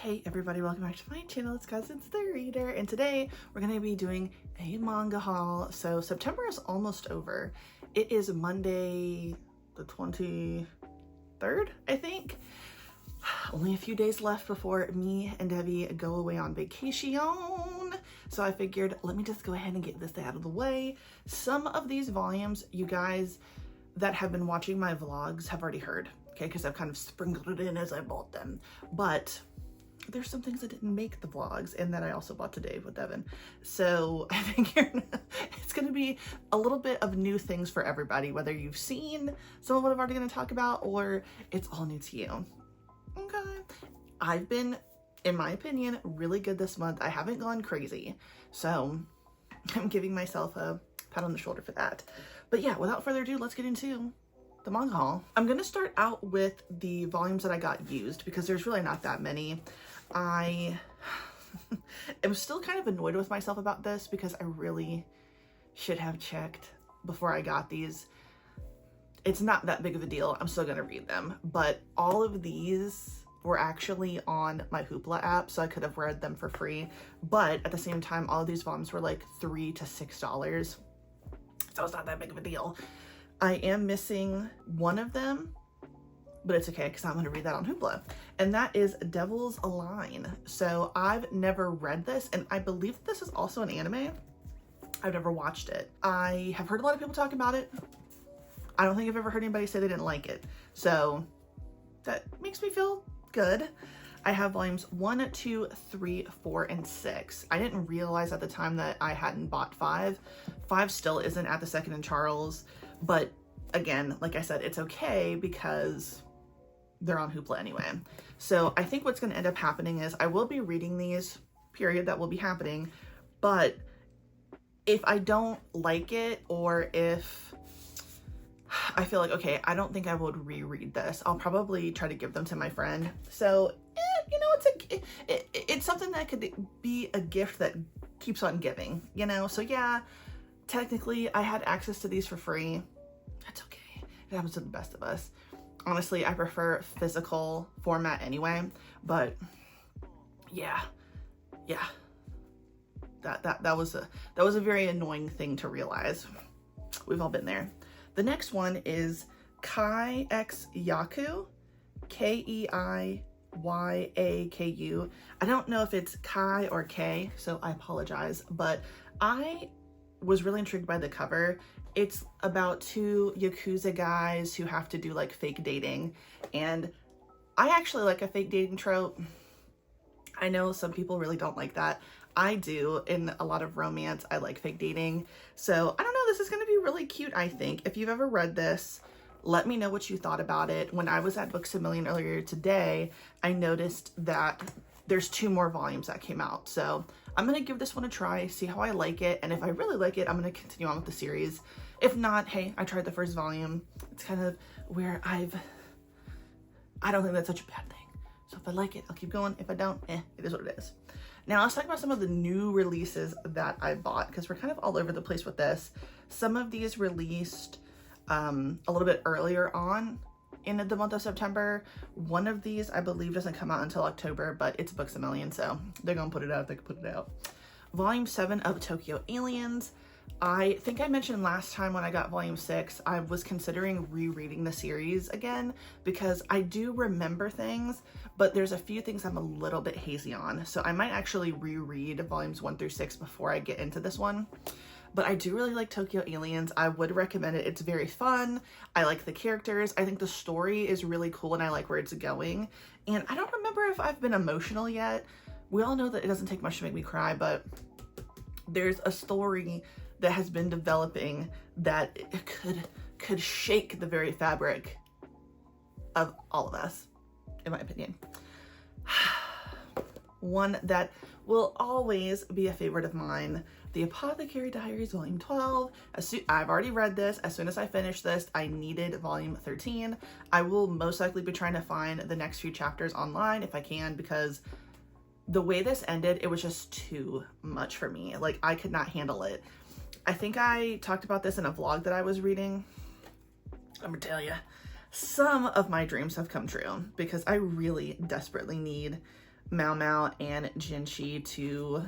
Hey everybody, welcome back to my channel. It's Constance the Reader, and today we're going to be doing a manga haul. So September is almost over. It is Monday the 23rd, I think. Only a few days left before me and Debbie go away on vacation. So I figured, let me just go ahead and get this out of the way. Some of these volumes, you guys that have been watching my vlogs have already heard, okay? Because I've kind of sprinkled it in as I bought them. But there's some things that didn't make the vlogs and that I also bought today with Devin. So I figured it's gonna be a little bit of new things for everybody, whether you've seen some of what I'm already gonna talk about or it's all new to you. Okay. I've been, in my opinion, really good this month. I haven't gone crazy. So I'm giving myself a pat on the shoulder for that. But yeah, without further ado, let's get into the manga haul. I'm gonna start out with the volumes that I got used because there's really not that many. I am still kind of annoyed with myself about this because I really should have checked before I got these. It's not that big of a deal. I'm still gonna read them, but all of these were actually on my Hoopla app, so I could have read them for free. But at the same time, all of these volumes were like $3 to $6, so it's not that big of a deal. I am missing one of them, but it's okay because I'm going to read that on Hoopla, and that is Devil's Line. So I've never read this, and I believe this is also an anime. I've never watched it. I have heard a lot of people talk about it. I don't think I've ever heard anybody say they didn't like it, so that makes me feel good. I have volumes 1, 2, 3, 4, and 6. I didn't realize at the time that I hadn't bought 5. 5 still isn't at the Second and Charles, but again, like I said, it's okay because they're on Hoopla anyway. So I think what's going to end up happening is I will be reading these, period, that will be happening. But if I don't like it, or if I feel like, okay, I don't think I would reread this, I'll probably try to give them to my friend. So, you know, it's something that could be a gift that keeps on giving, you know? So yeah, technically I had access to these for free. That's okay. It happens to the best of us. Honestly, I prefer physical format anyway, but yeah. That was a very annoying thing to realize. We've all been there. The next one is Kai X Yaku, Keiyaku. I don't know if it's Kai or K, so I apologize, but I was really intrigued by the cover. It's about 2 Yakuza guys who have to do like fake dating, and I actually like a fake dating trope. I know some people really don't like that. I do. In a lot of romance, I like fake dating. So I don't know, this is going to be really cute, I think. If you've ever read this, let me know what you thought about it. When I was at Books A Million earlier today, I noticed that there's 2 more volumes that came out. So I'm going to give this one a try, see how I like it. And if I really like it, I'm going to continue on with the series. If not, hey, I tried the first volume. It's kind of where I don't think that's such a bad thing. So if I like it, I'll keep going. If I don't, it is what it is. Now let's talk about some of the new releases that I bought, because we're kind of all over the place with this. Some of these released a little bit earlier on in the month of September. One of these, I believe, doesn't come out until October, but it's Books A Million, so they're gonna put it out if they can put it out. Volume 7 of Tokyo Aliens. I think I mentioned last time when I got volume 6, I was considering rereading the series again because I do remember things, but there's a few things I'm a little bit hazy on. So I might actually reread volumes 1 through 6 before I get into this one. But I do really like Tokyo Aliens. I would recommend it. It's very fun. I like the characters. I think the story is really cool and I like where it's going. And I don't remember if I've been emotional yet. We all know that it doesn't take much to make me cry, but there's a story that has been developing that it could shake the very fabric of all of us, in my opinion. One that will always be a favorite of mine, The Apothecary Diaries Volume 12. I've already read this. As soon as I finish this, I needed Volume 13. I will most likely be trying to find the next few chapters online if I can, because the way this ended, it was just too much for me. Like, I could not handle it. I think I talked about this in a vlog that I was reading. I'm gonna tell you, some of my dreams have come true because I really desperately need Mao Mao and Jinchi to,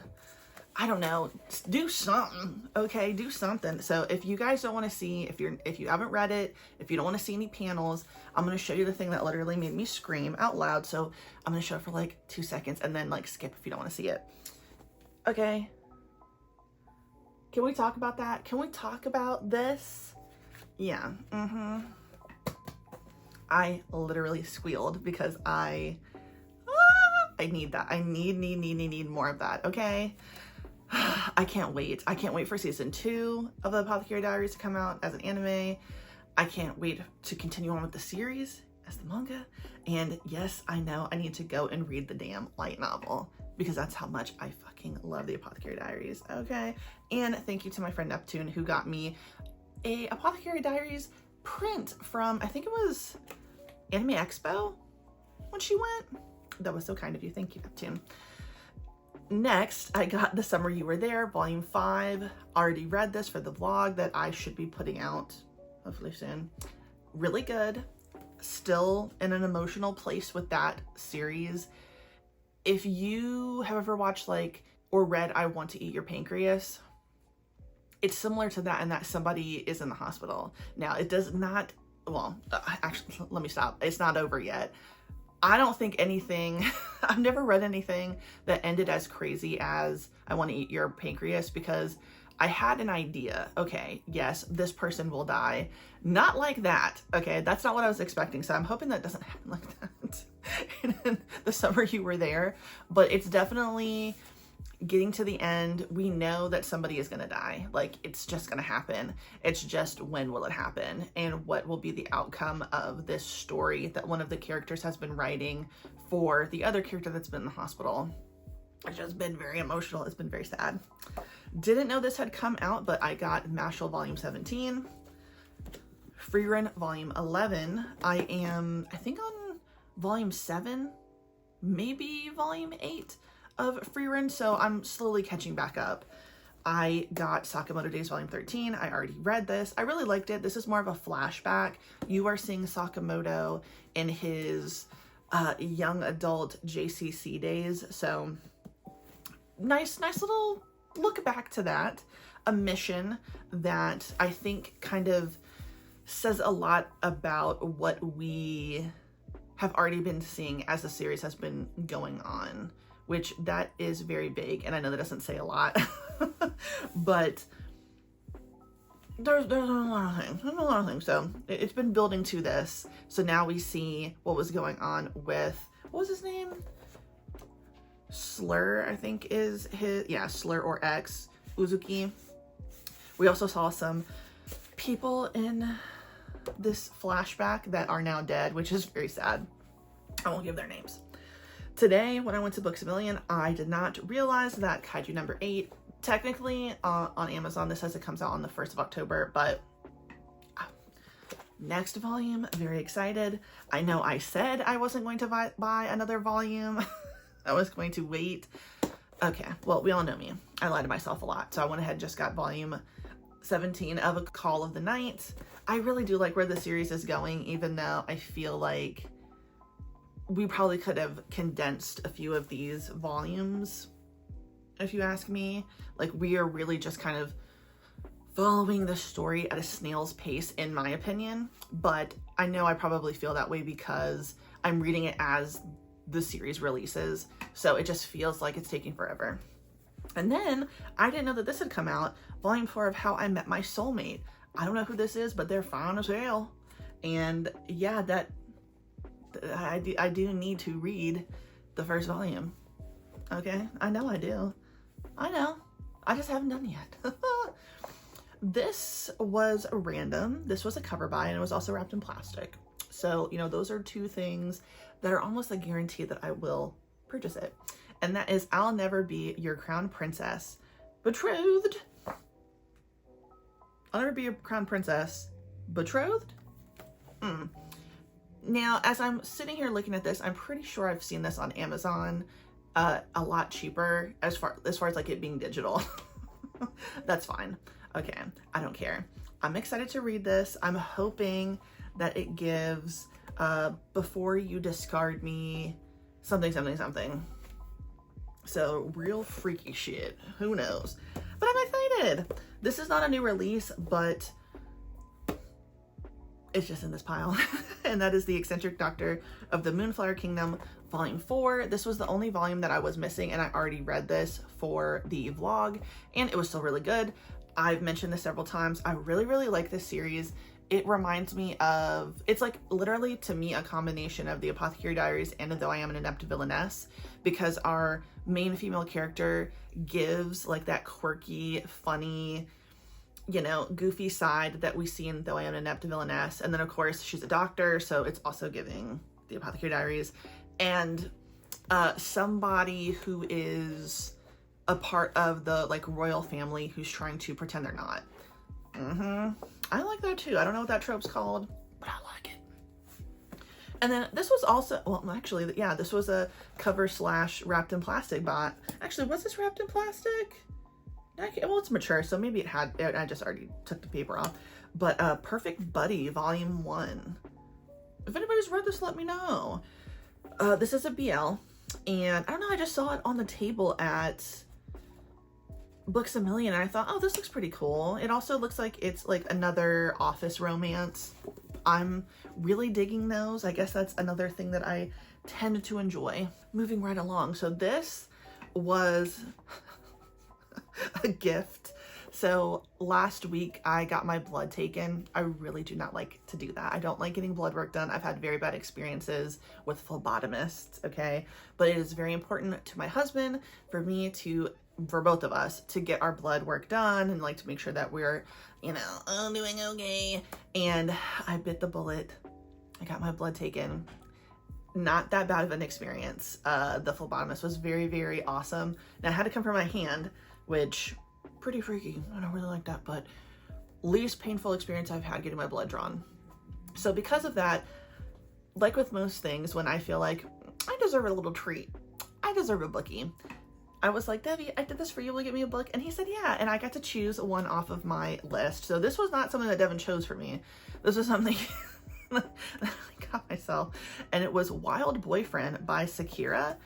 I don't know, do something, okay? Do something. So if you guys don't want to see, if you haven't read it, if you don't want to see any panels, I'm going to show you the thing that literally made me scream out loud. So I'm going to show it for like 2 seconds and then like skip if you don't want to see it. Okay. Can we talk about that? Can we talk about this? Yeah. I literally squealed because I need that. I need more of that, okay? I can't wait. I can't wait for season 2 of the Apothecary Diaries to come out as an anime. I can't wait to continue on with the series as the manga. And yes, I know I need to go and read the damn light novel because that's how much I fucking love the Apothecary Diaries, okay? And thank you to my friend Neptune who got me a Apothecary Diaries print from, I think it was Anime Expo when she went. That was so kind of you. Thank you, Neptune. Next, I got The Summer You Were There, Volume 5. Already read this for the vlog that I should be putting out hopefully soon. Really good. Still in an emotional place with that series. If you have ever watched like or read I Want to Eat Your Pancreas, it's similar to that in that somebody is in the hospital. Now, it does not, well, actually, let me stop. It's not over yet. I don't think anything, I've never read anything that ended as crazy as I Want to Eat Your Pancreas because I had an idea. Okay, yes, this person will die. Not like that, okay? That's not what I was expecting. So I'm hoping that doesn't happen like that in The Summer You Were There. But it's definitely getting to the end. We know that somebody is going to die. Like, it's just going to happen. It's just when will it happen and what will be the outcome of this story that one of the characters has been writing for the other character that's been in the hospital. It's just been very emotional. It's been very sad. Didn't know this had come out, but I got Mashal Volume 17, Freerun Volume 11. I think on Volume 7, maybe Volume 8 of Freerun, so I'm slowly catching back up. I got Sakamoto Days Volume 13. I already read this. I really liked it. This is more of a flashback. You are seeing Sakamoto in his young adult JCC days, so nice little look back to that. A mission that I think kind of says a lot about what we have already been seeing as the series has been going on, which that is very big, and I know that doesn't say a lot, but there's a lot of things. There's a lot of things. So it's been building to this. So now we see what was going on with, what was his name? Slur, I think is his, yeah, Slur or X, Uzuki. We also saw some people in this flashback that are now dead, which is very sad. I won't give their names. Today, when I went to Books A Million, I did not realize that Kaiju number 8, technically on Amazon, this says it comes out on the 1st of October, but next volume, very excited. I know I said I wasn't going to buy another volume. I was going to wait. Okay, well, we all know me. I lie to myself a lot. So I went ahead and just got volume 17 of A Call of the Night. I really do like where the series is going, even though I feel like we probably could have condensed a few of these volumes, if you ask me. Like, we are really just kind of following the story at a snail's pace, in my opinion. But I know I probably feel that way because I'm reading it as the series releases, so it just feels like it's taking forever. And then I didn't know that this had come out, volume 4 of How I Met My Soulmate. I don't know who this is, but they're fine as hell. And yeah, that I do need to read the first volume. Okay, I know I do. I know. I just haven't done it yet. This was random. This was a cover buy, and it was also wrapped in plastic. So, you know, those are two things that are almost a guarantee that I will purchase it. And that is I'll Never Be Your Crown Princess Betrothed. I'll Never Be Your Crown Princess Betrothed? Now, as I'm sitting here looking at this, I'm pretty sure I've seen this on Amazon a lot cheaper as far as like it being digital. That's fine. Okay, I don't care. I'm excited to read this. I'm hoping that it gives Before You Discard Me something. So real freaky shit. Who knows? But I'm excited. This is not a new release, but it's just in this pile. And that is The Eccentric Doctor of the Moonflower Kingdom, Volume 4. This was the only volume that I was missing, and I already read this for the vlog, and it was still really good. I've mentioned this several times. I really, really like this series. It reminds me of, it's like literally to me a combination of the Apothecary Diaries and Though I Am an Inept Villainess, because our main female character gives like that quirky, funny, you know, goofy side that we see in Though I Am an Inept Villainess. And then of course she's a doctor, so it's also giving the Apothecary Diaries. And somebody who is a part of the like royal family who's trying to pretend they're not. I like that too. I don't know what that trope's called, but I like it. And then this was also, well, actually, yeah, this was a cover / wrapped in plastic bot. Actually, was this wrapped in plastic? Well, it's mature, so maybe it had, I just already took the paper off. But Perfect Buddy, Volume 1. If anybody's read this, let me know. This is a BL, and I don't know, I just saw it on the table at Books A Million, and I thought, oh, this looks pretty cool. It also looks like it's like another office romance. I'm really digging those. I guess that's another thing that I tend to enjoy. Moving right along. So this was a gift. So last week I got my blood taken. I really do not like to do that. I don't like getting blood work done. I've had very bad experiences with phlebotomists, okay? But it is very important to my husband, for both of us to get our blood work done and like to make sure that we're, you know, all doing okay. And I bit the bullet. I got my blood taken. Not that bad of an experience. The phlebotomist was very, very awesome. Now I had to come from my hand, which pretty freaky. I don't really like that, but least painful experience I've had getting my blood drawn. So because of that, like with most things, when I feel like I deserve a little treat, I deserve a bookie, I was like, Debbie, I did this for you. Will you get me a book? And he said, yeah. And I got to choose one off of my list. So this was not something that Devin chose for me. This was something that I got myself. And it was Wild Boyfriend by Sakura.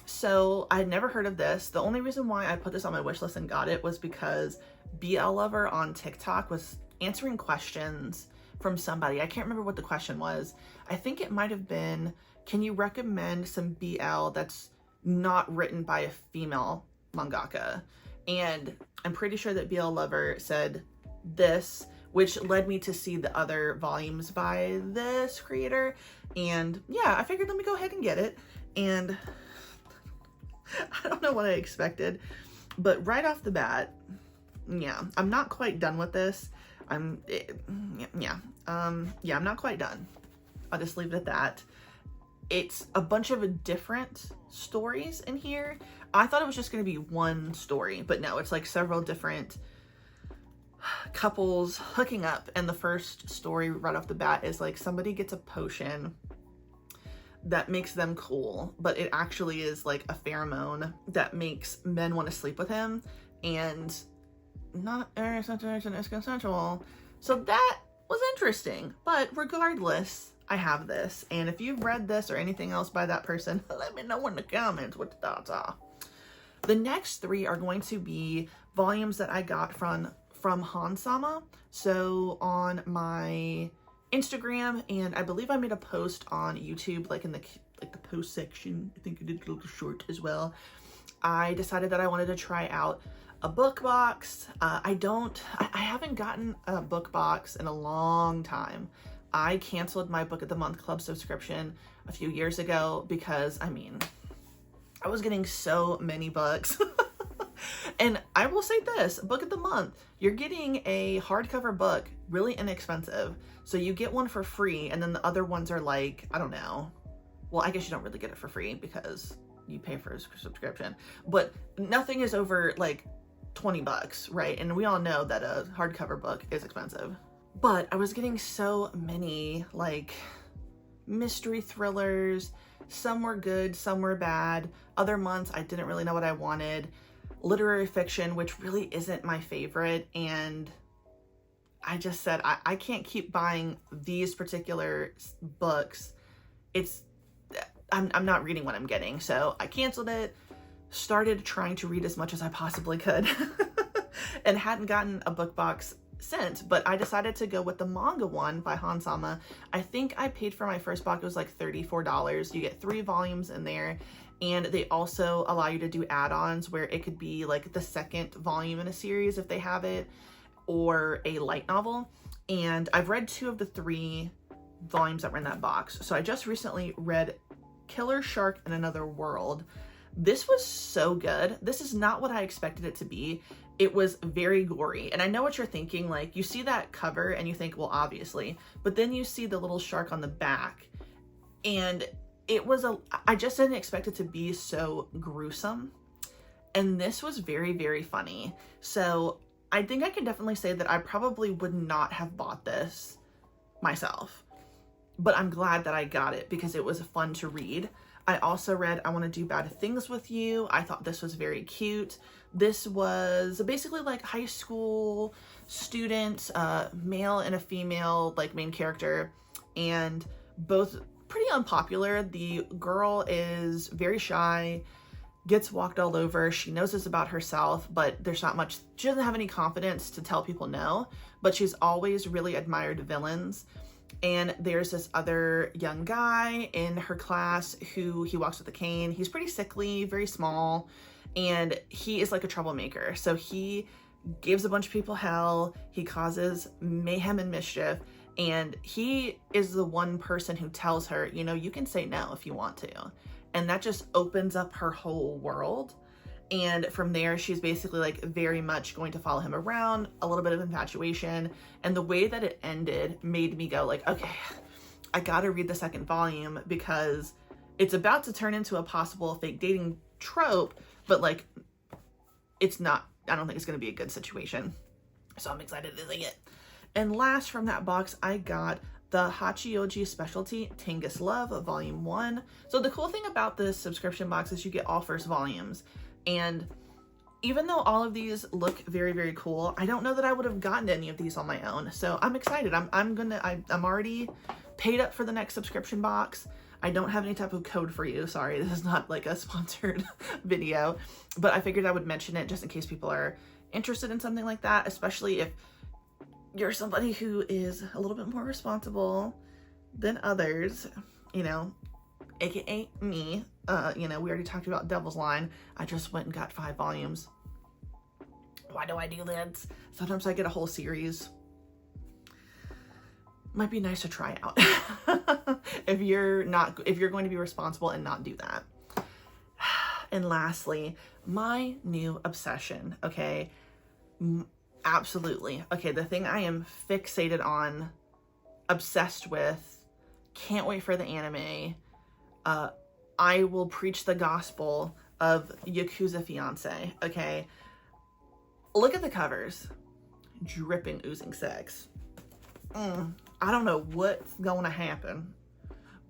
So I'd never heard of this. The only reason why I put this on my wish list and got it was because BL Lover on TikTok was answering questions from somebody. I can't remember what the question was. I think it might have been, can you recommend some BL that's not written by a female mangaka? And I'm pretty sure that BL Lover said this, which led me to see the other volumes by this creator. And yeah, I figured let me go ahead and get it. And I don't know what I expected, but right off the bat, yeah, I'm not quite done with this. I'm not quite done. I'll just leave it at that. It's a bunch of different stories in here. I thought it was just going to be one story, but no, it's like several different couples hooking up. And the first story right off the bat is like somebody gets a potion that makes them cool, but it actually is like a pheromone that makes men want to sleep with him, and not every situation is consensual. So that was interesting, but regardless, I have this. And if you've read this or anything else by that person, let me know in the comments what the thoughts are. The next three are going to be volumes that I got from Hansama. So on my Instagram, and I believe I made a post on YouTube, like in the post section. I think I did a little short as well. I decided that I wanted to try out a book box. I haven't gotten a book box in a long time. I canceled my Book of the Month Club subscription a few years ago because, I mean, I was getting so many books. And I will say this, Book of the Month, you're getting a hardcover book really inexpensive. So you get one for free, and then the other ones are like, I don't know. Well, I guess you don't really get it for free because you pay for a subscription. But nothing is over like 20 bucks, right? And we all know that a hardcover book is expensive. But I was getting so many like mystery thrillers. Some were good, some were bad. Other months I didn't really know what I wanted. Literary fiction, which really isn't my favorite. And I just said, I can't keep buying these particular books. I'm not reading what I'm getting. So I canceled it. started trying to read as much as I possibly could and hadn't gotten a book box since, but I decided to go with the manga one by Hansama. I think I paid for my first box, it was like $34. You get 3 volumes in there, and they also allow you to do add-ons where it could be like the second volume in a series if they have it, or a light novel. And I've read 2 of the 3 volumes that were in that box. So I just recently read Killer Shark in Another World. This was so good. This is not what I expected it to be. It was very gory. And I know what you're thinking, like you see that cover and you think, well, obviously, but then you see the little shark on the back, and I just didn't expect it to be so gruesome. And this was very, very funny. So I think I can definitely say that I probably would not have bought this myself, but I'm glad that I got it because it was fun to read. I also read I Want to Do Bad Things with You. I thought this was very cute. This was basically like high school student, male and a female like main character, and both pretty unpopular. The girl is very shy, gets walked all over. She knows this about herself, but there's not much, she doesn't have any confidence to tell people no, but she's always really admired villains. And there's this other young guy in her class who he walks with a cane. He's pretty sickly, very small, and he is like a troublemaker. So he gives a bunch of people hell. He causes mayhem and mischief. And he is the one person who tells her, you know, you can say no if you want to. And that just opens up her whole world. And from there, she's basically like very much going to follow him around, a little bit of infatuation. And the way that it ended made me go like, okay, I gotta read the second volume because it's about to turn into a possible fake dating trope, but like, it's not, I don't think it's gonna be a good situation. So I'm excited to see it. And last from that box, I got the Hachioji Specialty Tengus Love Volume 1. So the cool thing about this subscription box is you get all first volumes. And even though all of these look very, very cool, I don't know that I would have gotten any of these on my own. So I'm excited. I'm already paid up for the next subscription box. I don't have any type of code for you. Sorry, this is not like a sponsored video, but I figured I would mention it just in case people are interested in something like that, especially if you're somebody who is a little bit more responsible than others, you know, aka me. You know, we already talked about Devil's Line. I just went and got 5 volumes. Why do I do that? Sometimes I get a whole series. Might be nice to try out if you're going to be responsible and not do that. And lastly, my new obsession. Okay, absolutely. Okay, the thing I am fixated on, obsessed with, can't wait for the anime. I will preach the gospel of Yakuza Fiance, okay? Look at the covers. Dripping, oozing sex. I don't know what's going to happen,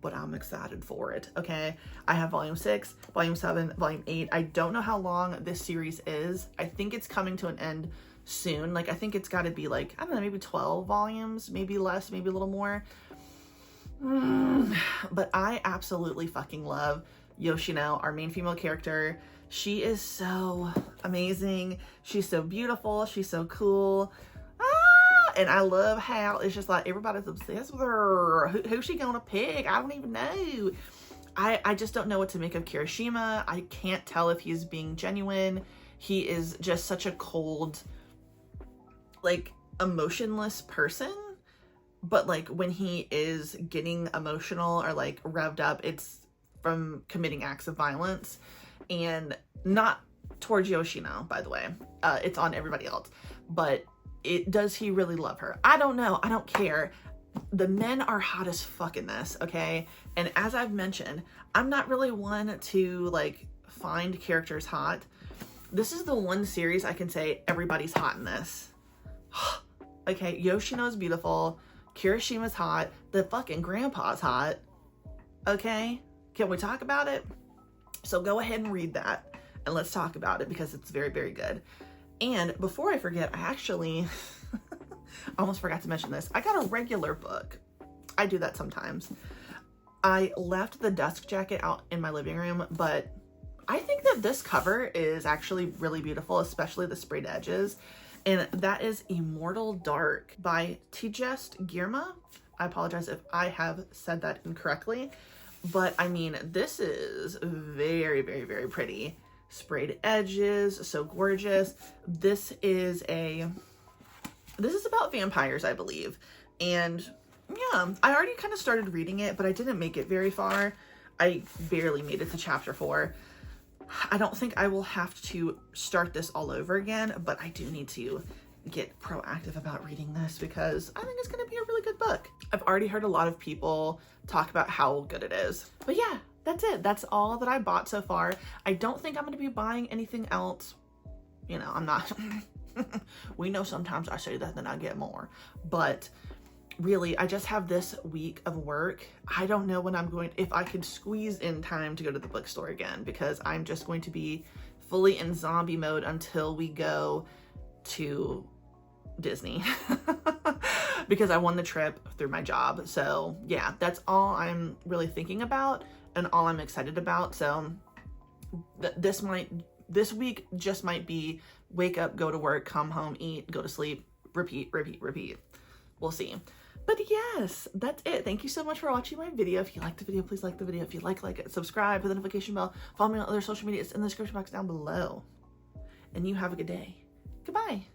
but I'm excited for it, okay? I have Volume 6, Volume 7, Volume 8. I don't know how long this series is. I think it's coming to an end soon. Like, I think it's got to be like, I don't know, maybe 12 volumes, maybe less, maybe a little more. But I absolutely fucking love Yoshino, our main female character. She is so amazing. She's so beautiful. She's so cool. And I love how it's just like everybody's obsessed with her. Who's she gonna pick? I don't even know. I just don't know what to make of Kirishima. I can't tell if he's being genuine. He is just such a cold, like, emotionless person. But like when he is getting emotional or like revved up, it's from committing acts of violence, and not towards Yoshino, by the way. It's on everybody else. But does he really love her? I don't know. I don't care. The men are hot as fuck in this, okay? And as I've mentioned, I'm not really one to like find characters hot. This is the one series I can say everybody's hot in this. Okay, Yoshino's beautiful. Kirishima's hot. The fucking grandpa's hot. Okay? Can we talk about it? So go ahead and read that and let's talk about it because it's very, very good. And before I forget, I actually almost forgot to mention this. I got a regular book. I do that sometimes. I left the desk jacket out in my living room, but I think that this cover is actually really beautiful, especially the sprayed edges. And that is Immortal Dark by Tijest Girma. I apologize if I have said that incorrectly, but I mean, this is very, very, very pretty. Sprayed edges, so gorgeous. This is about vampires, I believe. And yeah, I already kind of started reading it, but I didn't make it very far. I barely made it to chapter 4. I don't think I will have to start this all over again, but I do need to get proactive about reading this because I think it's going to be a really good book. I've already heard a lot of people talk about how good it is. But yeah, that's it. That's all that I bought so far. I don't think I'm going to be buying anything else. You know, I'm not. We know sometimes I say that, then I get more. But really, I just have this week of work. I don't know when if I can squeeze in time to go to the bookstore again, because I'm just going to be fully in zombie mode until we go to Disney because I won the trip through my job. So yeah, that's all I'm really thinking about and all I'm excited about. So this week just might be wake up, go to work, come home, eat, go to sleep, repeat, repeat, repeat. We'll see. But yes, that's it. Thank you so much for watching my video. If you liked the video, please like the video. If you like it, subscribe, hit the notification bell, follow me on other social media. It's in the description box down below. And you have a good day. Goodbye.